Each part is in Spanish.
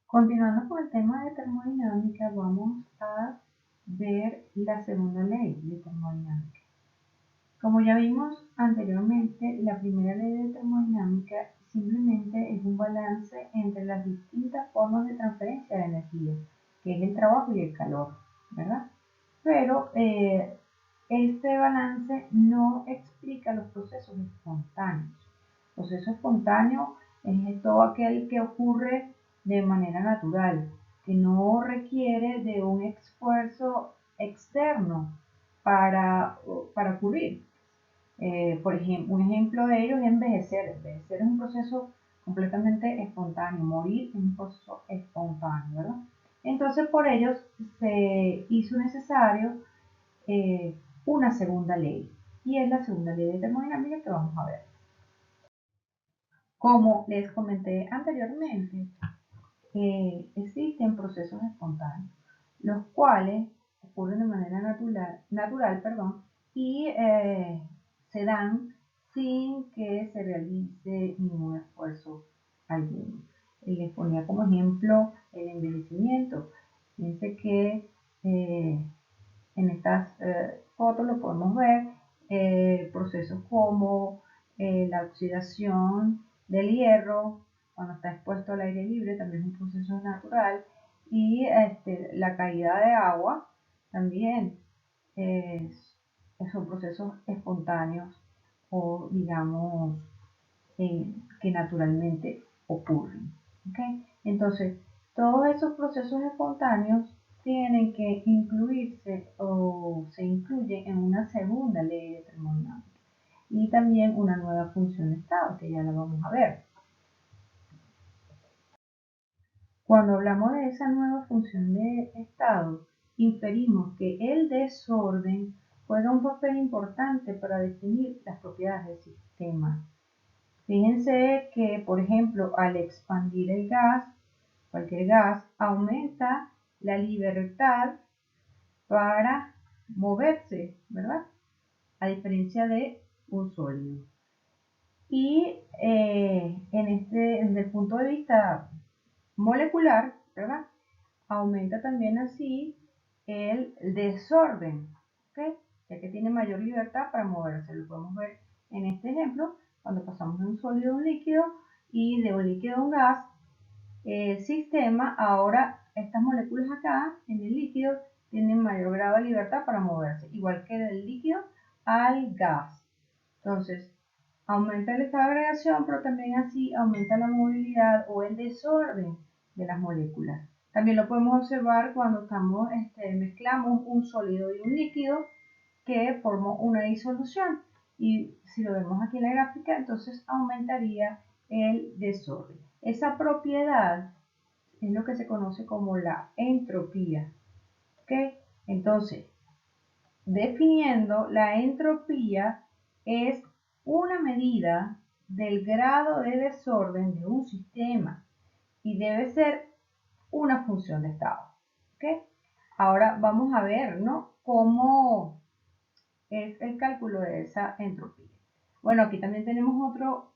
Continuando con el tema de termodinámica, vamos a ver la segunda ley de termodinámica. Como ya vimos anteriormente, la primera ley de termodinámica simplemente es un balance entre las distintas formas de transferencia de energía, que es el trabajo y el calor, ¿verdad? Pero este balance no explica los procesos espontáneos. El proceso espontáneo es todo aquel que ocurre de manera natural, que no requiere de un esfuerzo externo para ocurrir. Por ejemplo, un ejemplo de ello es envejecer. Envejecer es un proceso completamente espontáneo. Morir es un proceso espontáneo, ¿verdad? Entonces, por ello se hizo necesario una segunda ley. Y es la segunda ley de termodinámica que vamos a ver. Como les comenté anteriormente, existen procesos espontáneos, los cuales ocurren de manera natural y se dan sin que se realice ningún esfuerzo alguno. Les ponía como ejemplo el envejecimiento. Fíjense que en estas fotos lo podemos ver, procesos como la oxidación del hierro cuando está expuesto al aire libre, también es un proceso natural, y la caída de agua también son procesos espontáneos o digamos que naturalmente ocurren. ¿Okay? Entonces, todos esos procesos espontáneos tienen que incluirse o se incluyen en una segunda ley de termodinámica y también una nueva función de estado, que ya la vamos a ver. Cuando hablamos de esa nueva función de estado, inferimos que el desorden juega un papel importante para definir las propiedades del sistema. Fíjense que, por ejemplo, al expandir el gas, cualquier gas, aumenta la libertad para moverse, ¿verdad? A diferencia de un sólido. Y desde el punto de vista molecular, ¿verdad? Aumenta también así el desorden, ¿ok? Ya que tiene mayor libertad para moverse. Lo podemos ver en este ejemplo, cuando pasamos de un sólido a un líquido y de un líquido a un gas, el sistema, ahora estas moléculas acá en el líquido tienen mayor grado de libertad para moverse, igual que del líquido al gas. Entonces, aumenta el estado de agregación, pero también así aumenta la movilidad o el desorden de las moléculas. También lo podemos observar cuando mezclamos un sólido y un líquido que formó una disolución. Y si lo vemos aquí en la gráfica, entonces aumentaría el desorden. Esa propiedad es lo que se conoce como la entropía. ¿Okay? Entonces, definiendo, la entropía es una medida del grado de desorden de un sistema y debe ser una función de estado. ¿Okay? Ahora vamos a ver, ¿no?, cómo es el cálculo de esa entropía. Bueno, aquí también tenemos otro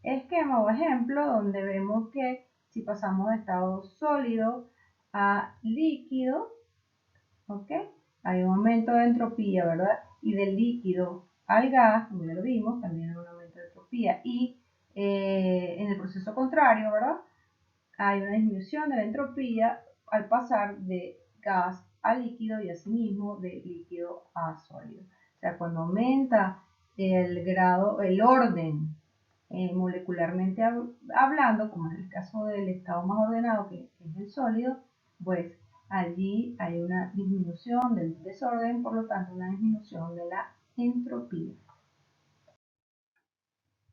esquema o ejemplo donde vemos que si pasamos de estado sólido a líquido, ¿ok? Hay un aumento de entropía, ¿verdad? Y del líquido al gas, como ya lo vimos, también hay un aumento de entropía. Y en el proceso contrario, ¿verdad? Hay una disminución de la entropía al pasar de gas a líquido y asimismo de líquido a sólido. O sea, cuando aumenta el grado, el orden molecularmente hablando, como en el caso del estado más ordenado que es el sólido, pues allí hay una disminución del desorden, por lo tanto una disminución de la entropía.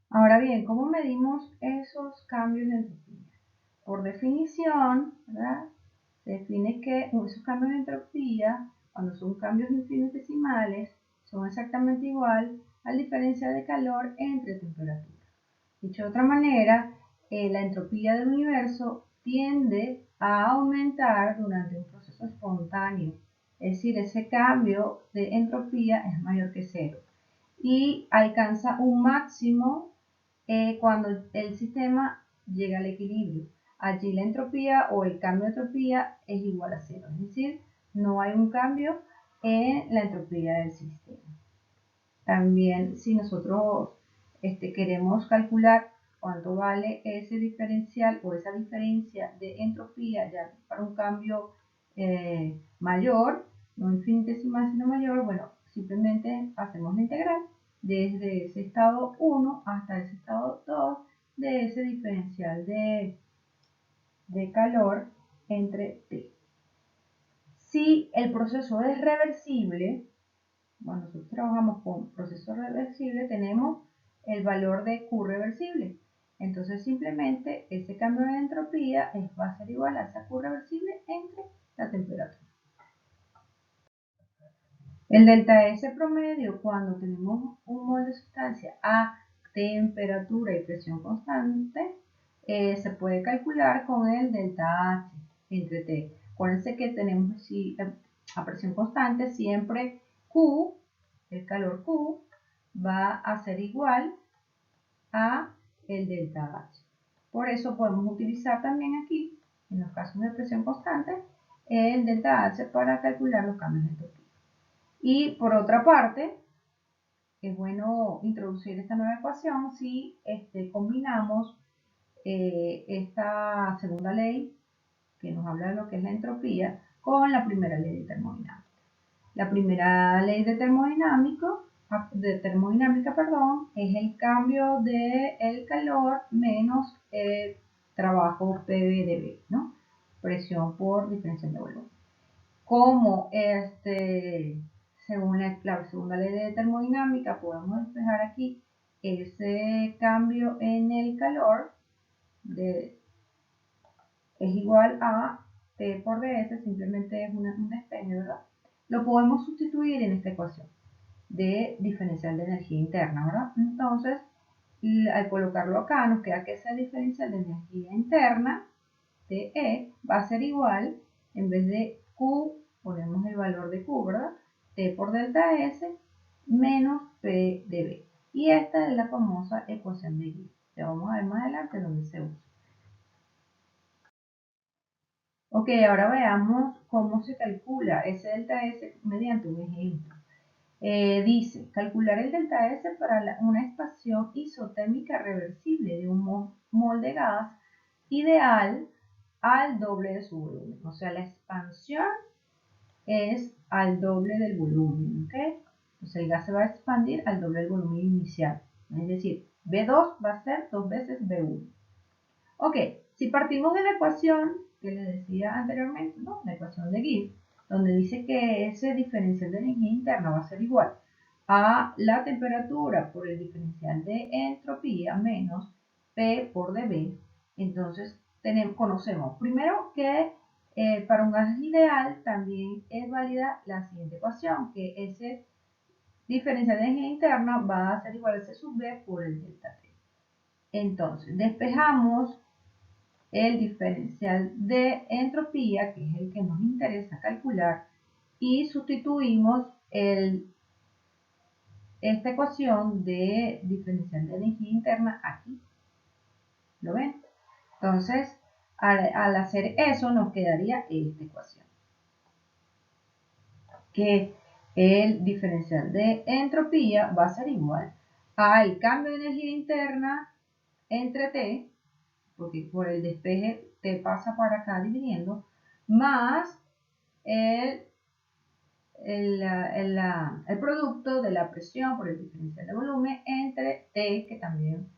Ahora bien, ¿cómo medimos esos cambios de entropía? Por definición, ¿verdad?, se define que esos cambios de entropía, cuando son cambios infinitesimales, son exactamente igual a la diferencia de calor entre temperaturas. Dicho de otra manera, la entropía del universo tiende a aumentar durante un proceso espontáneo. Es decir, ese cambio de entropía es mayor que cero y alcanza un máximo cuando el sistema llega al equilibrio. allí la entropía o el cambio de entropía es igual a cero, es decir, no hay un cambio en la entropía del sistema. También si nosotros queremos calcular cuánto vale ese diferencial o esa diferencia de entropía ya para un cambio mayor, no infinitesimal sino mayor, bueno, simplemente hacemos la integral desde ese estado 1 hasta ese estado 2 de ese diferencial de calor entre T. Si el proceso es reversible, cuando nosotros trabajamos con proceso reversible, tenemos el valor de Q reversible. Entonces simplemente ese cambio de entropía va a ser igual a esa Q reversible entre la temperatura. El delta S promedio, cuando tenemos un mol de sustancia a temperatura y presión constante, se puede calcular con el delta H entre T. Acuérdense que tenemos a presión constante siempre Q, el calor Q, va a ser igual a el delta H. Por eso podemos utilizar también aquí, en los casos de presión constante, el delta H para calcular los cambios de entropía. Y por otra parte, es bueno introducir esta nueva ecuación si combinamos esta segunda ley que nos habla de lo que es la entropía con la primera ley de termodinámica. La primera ley de termodinámica, es el cambio del calor menos el trabajo PV ¿no? Presión por diferencia de volumen. Como según la segunda ley de termodinámica podemos despejar aquí ese cambio en el calor es igual a T por ds, simplemente es un despeje, ¿verdad? Lo podemos sustituir en esta ecuación de diferencial de energía interna, ¿verdad? Entonces, al colocarlo acá, nos queda que esa diferencial de energía interna, TE, va a ser igual, en vez de Q, ponemos el valor de Q, ¿verdad? T por delta S menos P de B. Y esta es la famosa ecuación de Gibbs, que vamos a ver más adelante donde se usa. Ok, ahora veamos cómo se calcula ese delta S mediante un ejemplo. Dice, calcular el delta S para una expansión isotérmica reversible de un mol de gas ideal al doble de su volumen. O sea, la expansión es al doble del volumen, ¿ok? Entonces el gas se va a expandir al doble del volumen inicial. Es decir, B2 va a ser 2 veces B1. Ok, si partimos de la ecuación que les decía anteriormente, ¿no? La ecuación de Gibbs, donde dice que ese diferencial de energía interna va a ser igual a la temperatura por el diferencial de entropía menos P por dB, entonces conocemos primero que para un gas ideal también es válida la siguiente ecuación, que ese diferencial de energía interna va a ser igual a C sub B por el delta T. Entonces, despejamos el diferencial de entropía, que es el que nos interesa calcular, y sustituimos esta ecuación de diferencial de energía interna aquí. ¿Lo ven? Entonces, al hacer eso, nos quedaría esta ecuación, que el diferencial de entropía va a ser igual al cambio de energía interna entre T, porque por el despeje T pasa para acá dividiendo, más el producto de la presión por el diferencial de volumen entre T, que también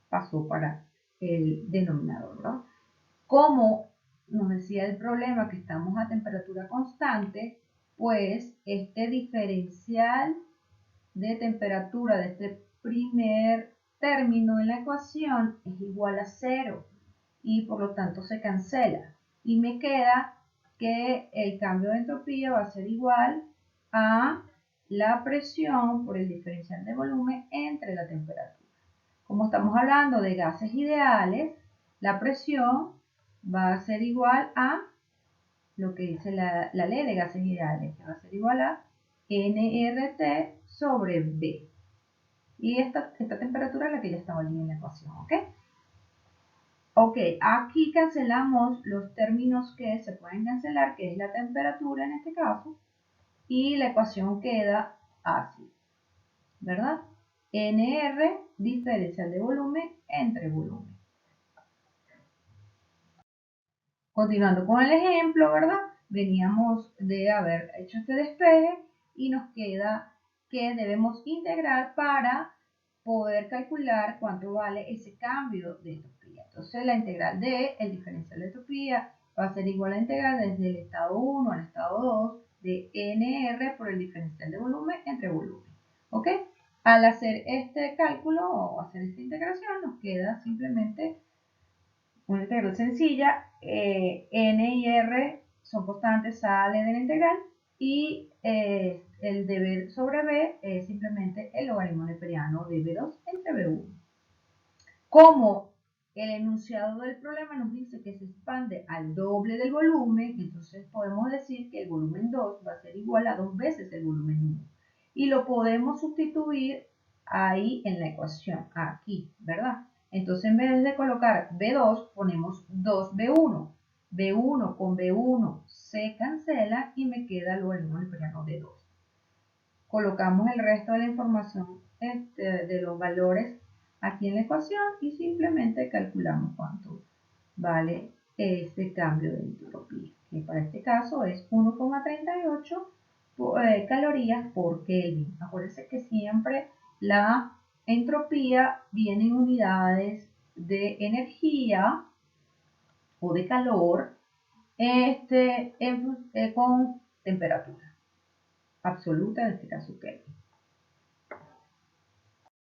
pasó para el denominador, ¿no? Como nos decía el problema que estamos a temperatura constante, pues este diferencial de temperatura de este primer término en la ecuación es igual a 0 y por lo tanto se cancela y me queda que el cambio de entropía va a ser igual a la presión por el diferencial de volumen entre la temperatura. Como estamos hablando de gases ideales, la presión va a ser igual a lo que dice la ley de gases ideales, que va a ser igual a nRT sobre B. Y esta temperatura es la que ya estaba allí en la ecuación, ¿ok? Ok, aquí cancelamos los términos que se pueden cancelar, que es la temperatura en este caso, y la ecuación queda así, ¿verdad? NR, diferencial de volumen entre volumen. Continuando con el ejemplo, ¿verdad? Veníamos de haber hecho este despeje y nos queda que debemos integrar para poder calcular cuánto vale ese cambio de entropía. Entonces la integral de el diferencial de entropía va a ser igual a la integral desde el estado 1 al estado 2 de NR por el diferencial de volumen entre volumen. ¿Ok? Al hacer este cálculo o hacer esta integración nos queda simplemente una integral sencilla, n y r son constantes, sale de la integral y el dB sobre b es simplemente el logaritmo neperiano de b2 entre b1. Como el enunciado del problema nos dice que se expande al doble del volumen, entonces podemos decir que el volumen 2 va a ser igual a 2 veces el volumen 1. Y lo podemos sustituir ahí en la ecuación, aquí, ¿verdad? Entonces en vez de colocar B2, ponemos 2B1. B1 con B1 se cancela y me queda el logaritmo neperiano de 2. Colocamos el resto de la información de los valores aquí en la ecuación y simplemente calculamos cuánto vale este cambio de entropía, que para este caso es 1,38 calorías por Kelvin. Acuérdense que siempre la entropía viene en unidades de energía o de calor con temperatura absoluta, en este caso Kelvin.